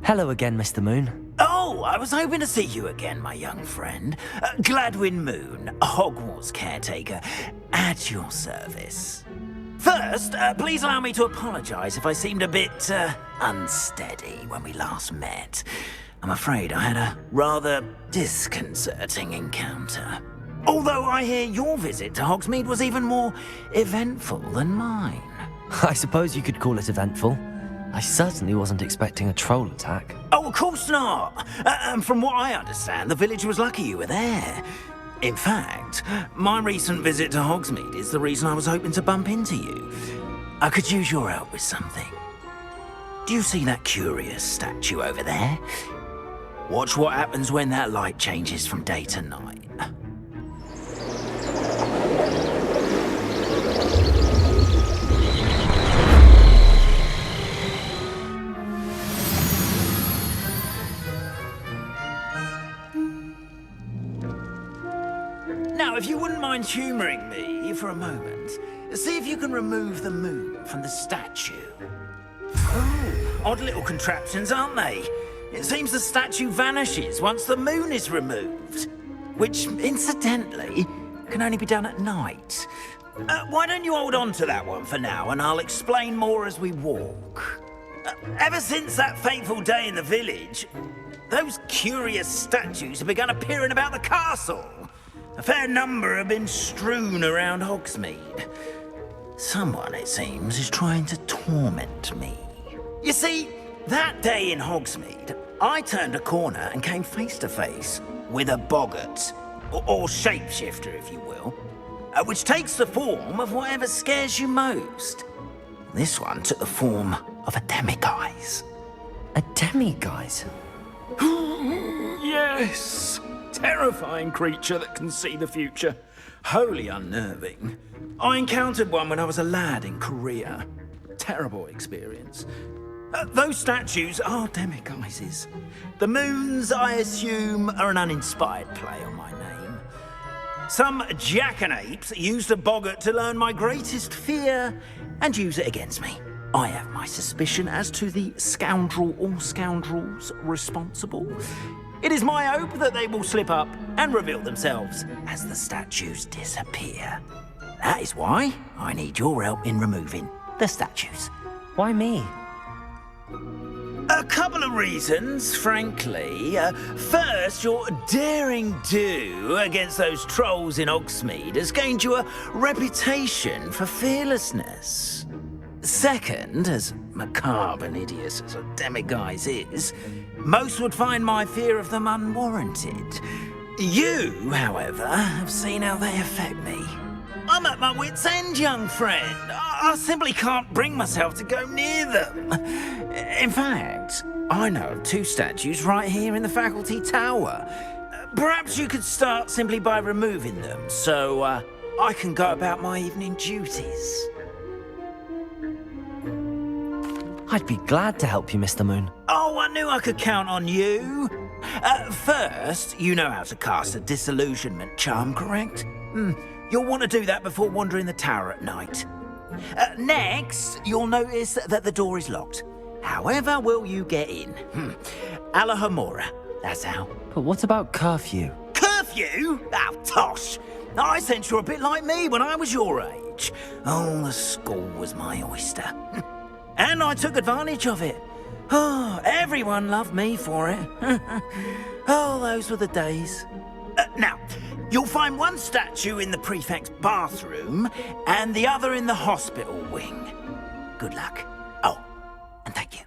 Hello again, Mr. Moon. Oh, I was hoping to see you again, my young friend. Gladwin Moon, Hogwarts Caretaker, at your service. First, please allow me to apologize if I seemed a bit, unsteady when we last met. I'm afraid I had a rather disconcerting encounter. Although I hear your visit to Hogsmeade was even more eventful than mine. I suppose you could call it eventful. I certainly wasn't expecting a troll attack. Oh, of course not. From what I understand, the village was lucky you were there. In fact, my recent visit to Hogsmeade is the reason I was hoping to bump into you. I could use your help with something. Do you see that curious statue over there? Watch what happens when that light changes from day to night. Now, if you wouldn't mind humouring me for a moment, see if you can remove the moon from the statue. Oh, odd little contraptions, aren't they? It seems the statue vanishes once the moon is removed, which, incidentally, can only be done at night. Why don't you hold on to that one for now, and I'll explain more as we walk. Ever since that fateful day in the village, those curious statues have begun appearing about the castle. A fair number have been strewn around Hogsmeade. Someone, it seems, is trying to torment me. You see, that day in Hogsmeade, I turned a corner and came face to face with a boggart, or shapeshifter, if you will, which takes the form of whatever scares you most. This one took the form of a demiguise. A demiguise? Yes! Terrifying creature that can see the future. Wholly unnerving. I encountered one when I was a lad in Korea. Terrible experience. Those statues are demiguises. The moons, I assume, are an uninspired play on my name. Some jackanapes used a boggart to learn my greatest fear and use it against me. I have my suspicion as to the scoundrel or scoundrels responsible. It is my hope that they will slip up and reveal themselves as the statues disappear. That is why I need your help in removing the statues. Why me? A couple of reasons, frankly. First, your daring do against those trolls in Hogsmeade has gained you a reputation for fearlessness. Second, as macabre and hideous as a demiguise is, most would find my fear of them unwarranted. You, however, have seen how they affect me. I'm at my wit's end, young friend. I simply can't bring myself to go near them. In fact, I know of two statues right here in the faculty tower. Perhaps you could start simply by removing them, so I can go about my evening duties. I'd be glad to help you, Mr. Moon. Oh, I knew I could count on you. First, you know how to cast a disillusionment charm, correct? You'll want to do that before wandering the tower at night. Next, you'll notice that the door is locked. However will you get in? Alahomora, that's how. But what about curfew? Curfew? Oh, tosh. I sense you're a bit like me when I was your age. Oh, the school was my oyster. And I took advantage of it. Oh, everyone loved me for it. Oh, those were the days. Now, you'll find one statue in the prefect's bathroom and the other in the hospital wing. Good luck. Oh, and thank you.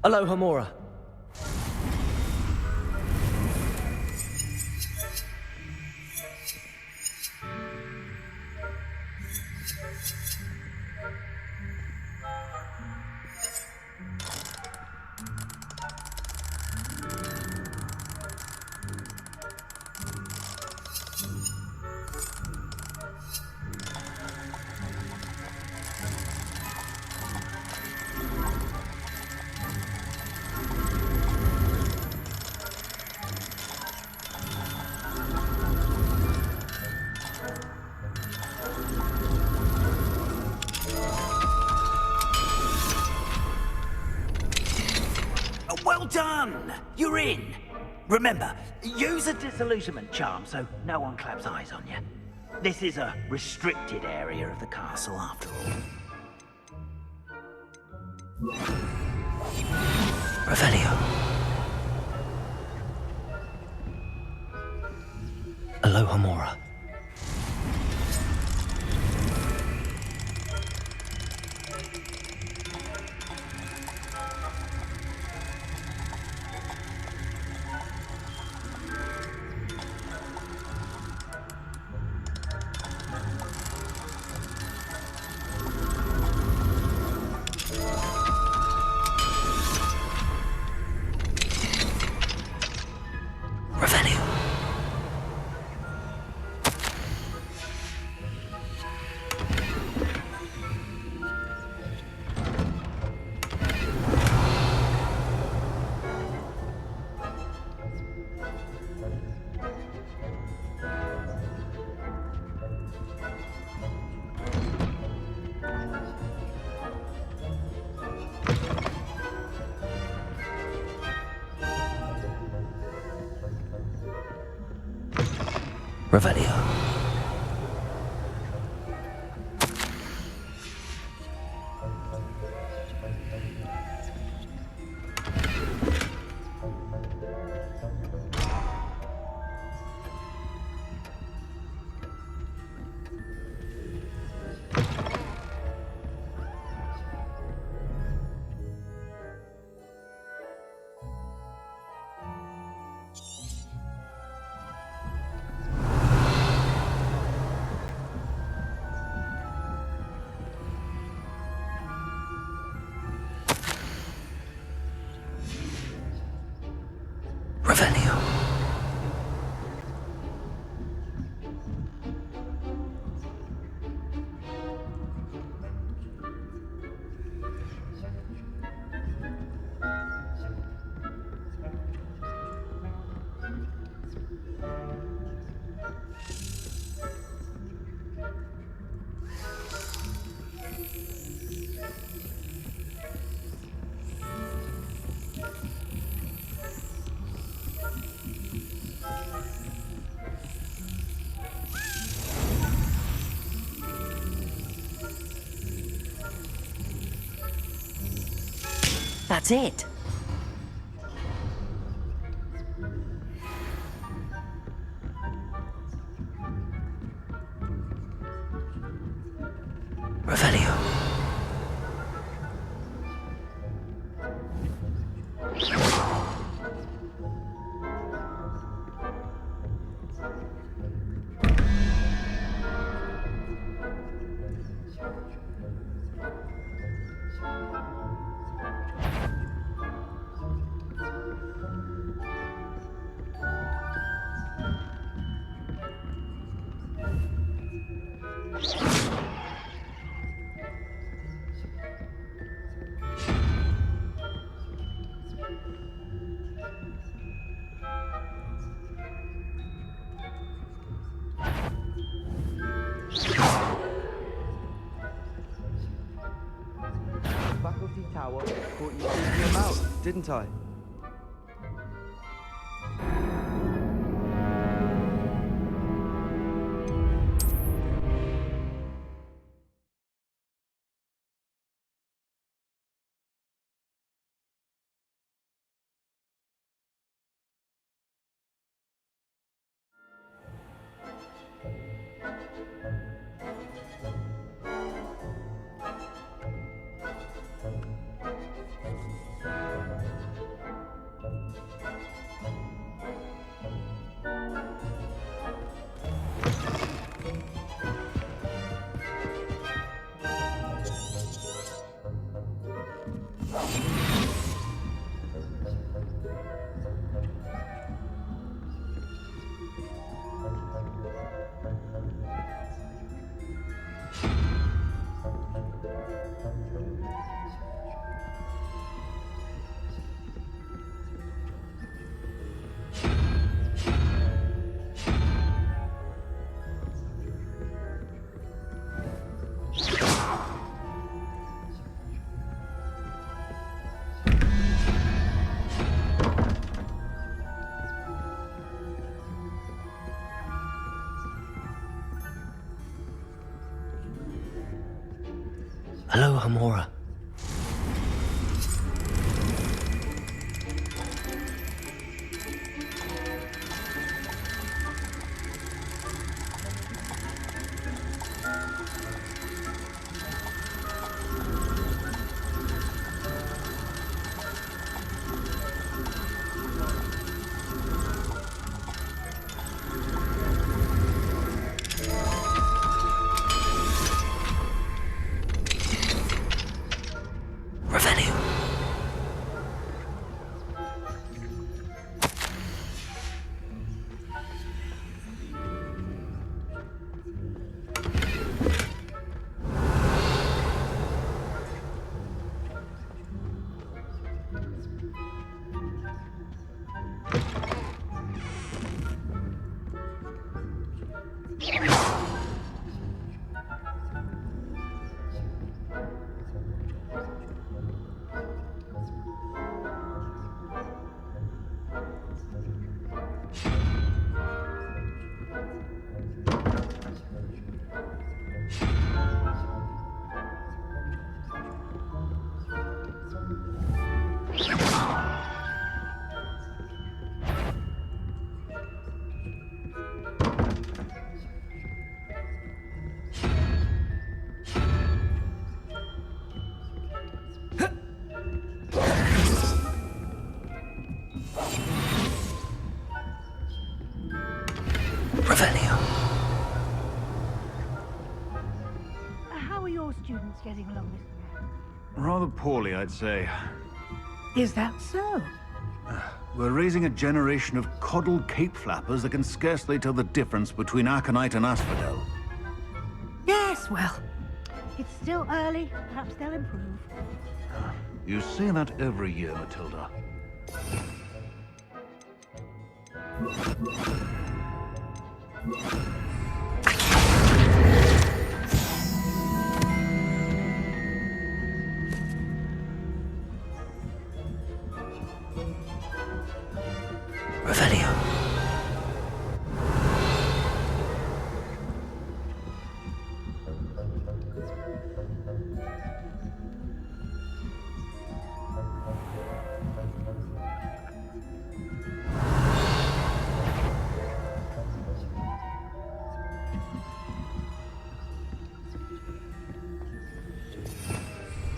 Alohomora. done! You're in! Remember, use a disillusionment charm so no one claps eyes on you. This is a restricted area of the castle, after all. Revelio. Aloha Mora. Revelio. Revelio. That's it. Revelio. Faculty Tower caught you taking him out, didn't I? Hello, Hamora. How are your students getting along this year? Rather poorly, I'd say. Is that so? We're raising a generation of coddled cape flappers that can scarcely tell the difference between aconite and asphodel. Yes, well, it's still early. Perhaps they'll improve. You say that every year, Matilda. Revelio.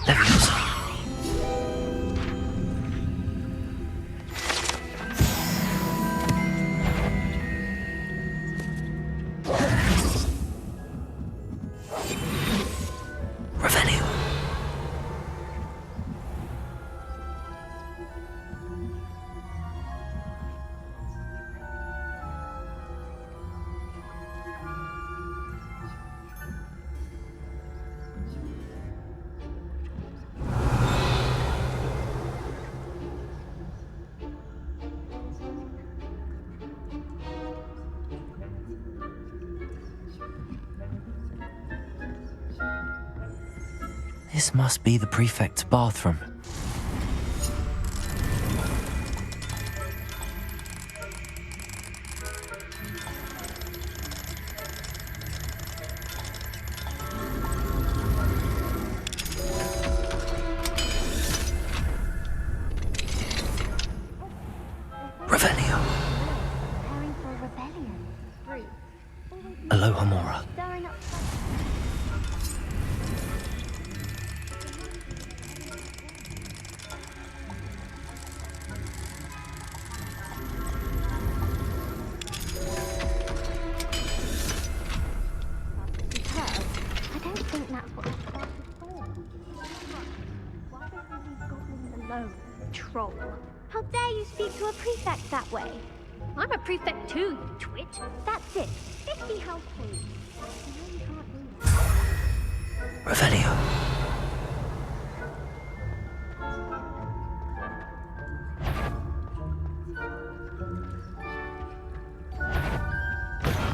Leviosa. Revelio. This must be the prefect's bathroom. Revelio. Preparing for a rebellion. 3. Aloha Mora. Stirring up because I don't think that's what the class is for. Why don't you leave goblins alone, troll? How dare you speak to a prefect that way? I'm a prefect too, you twit. That's it. 50 house points. You know you can't do that. Revelio.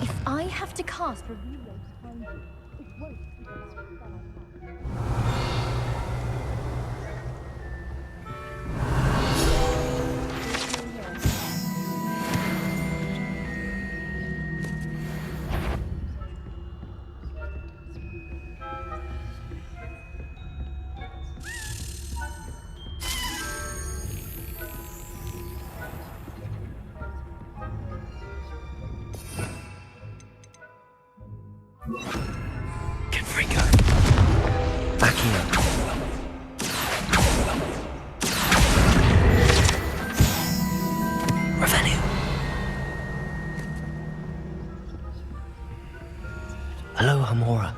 If I have to cast Reveal behind you, it won't be the last spell I cast. Confringo. Accio. Revelio. Hello, Hamora.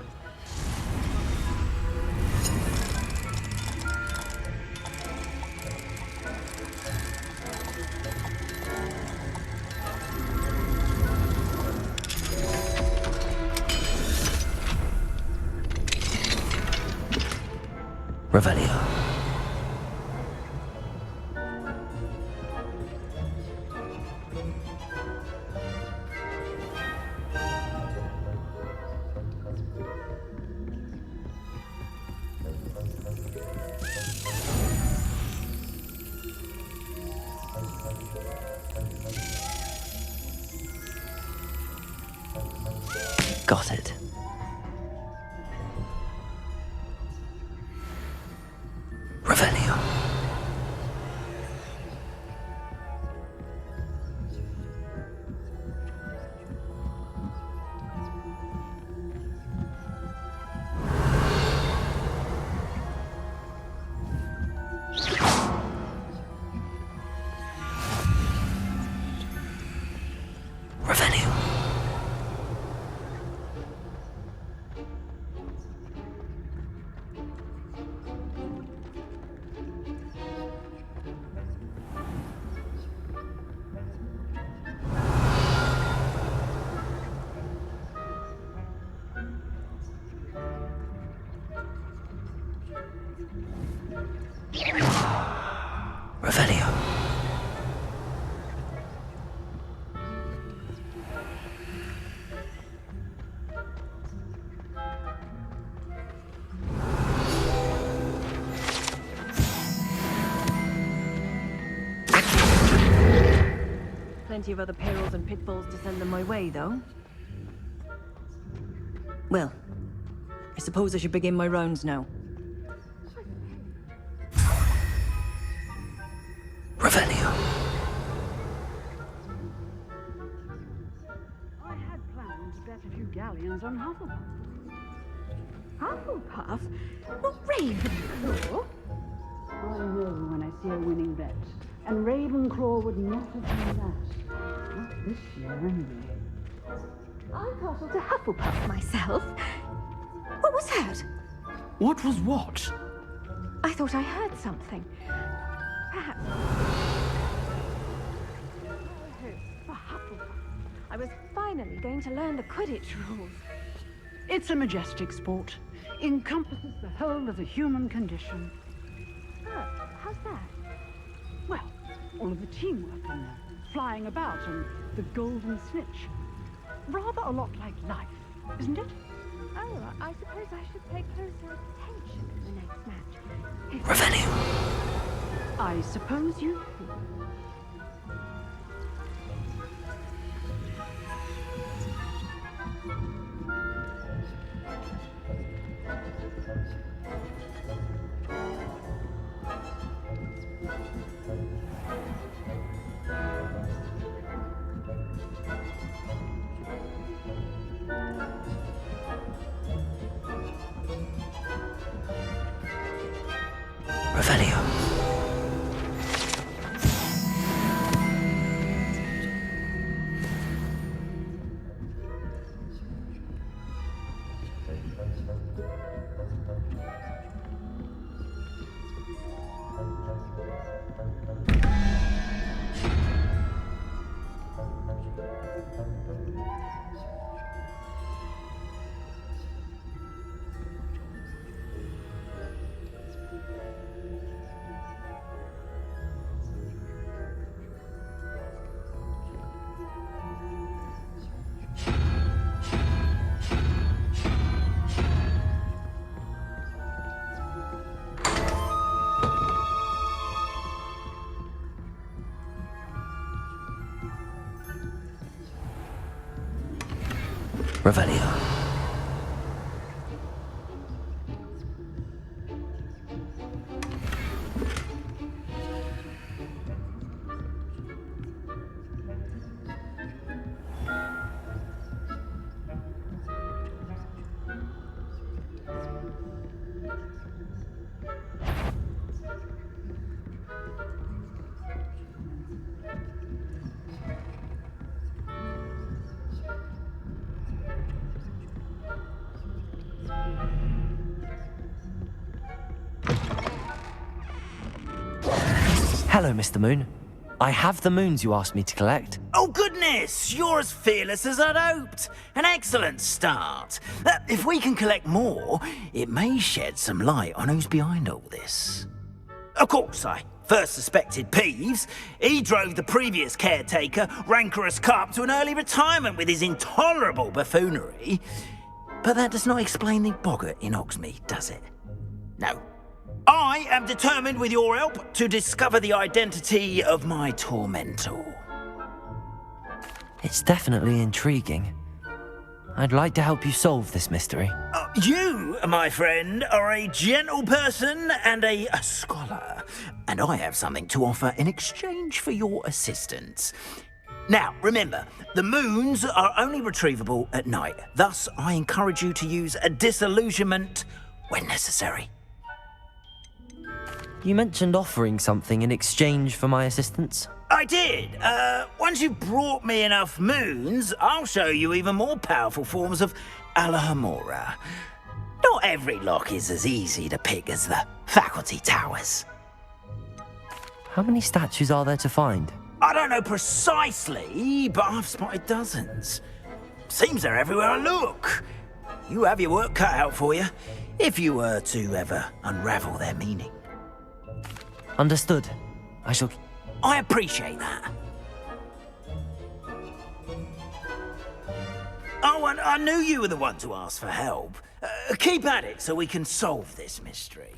Revelio. Got it. Revelio. Revelio. Revelio. Plenty of other perils and pitfalls to send them my way, though. Well, I suppose I should begin my rounds now. Revelio. I had planned to bet a few galleons on Hufflepuff. Hufflepuff? Not Ravenclaw? I know when I see a winning bet. And Ravenclaw would not have done that. Not this year, anyway. I castled to Hufflepuff myself. What was that? What was what? I thought I heard something. Perhaps. For Hufflepuff. I was finally going to learn the Quidditch rules. It's a majestic sport. Encompasses the whole of the human condition. Oh, how's that? Well, all of the teamwork and the flying about and the golden snitch. Rather a lot like life, isn't it? Oh, I suppose I should pay closer attention in the next match. Revelio. I suppose you should. Revelio. Revelio. Hello, Mr. Moon. I have the moons you asked me to collect. Oh, goodness! You're as fearless as I'd hoped. An excellent start. If we can collect more, it may shed some light on who's behind all this. Of course, I first suspected Peeves. He drove the previous caretaker, Rancorous Carp, to an early retirement with his intolerable buffoonery. But that does not explain the boggart in Hogsmeade, does it? No. I am determined, with your help, to discover the identity of my tormentor. It's definitely intriguing. I'd like to help you solve this mystery. You, my friend, are a gentle person and a scholar, and I have something to offer in exchange for your assistance. Now, remember, the moons are only retrievable at night. Thus, I encourage you to use a disillusionment when necessary. You mentioned offering something in exchange for my assistance? I did. Once you've brought me enough moons, I'll show you even more powerful forms of Alohomora. Not every lock is as easy to pick as the faculty towers. How many statues are there to find? I don't know precisely, but I've spotted dozens. Seems they're everywhere I look. You have your work cut out for you, if you were to ever unravel their meaning. Understood. I appreciate that. Oh, and I knew you were the one to ask for help. Keep at it so we can solve this mystery.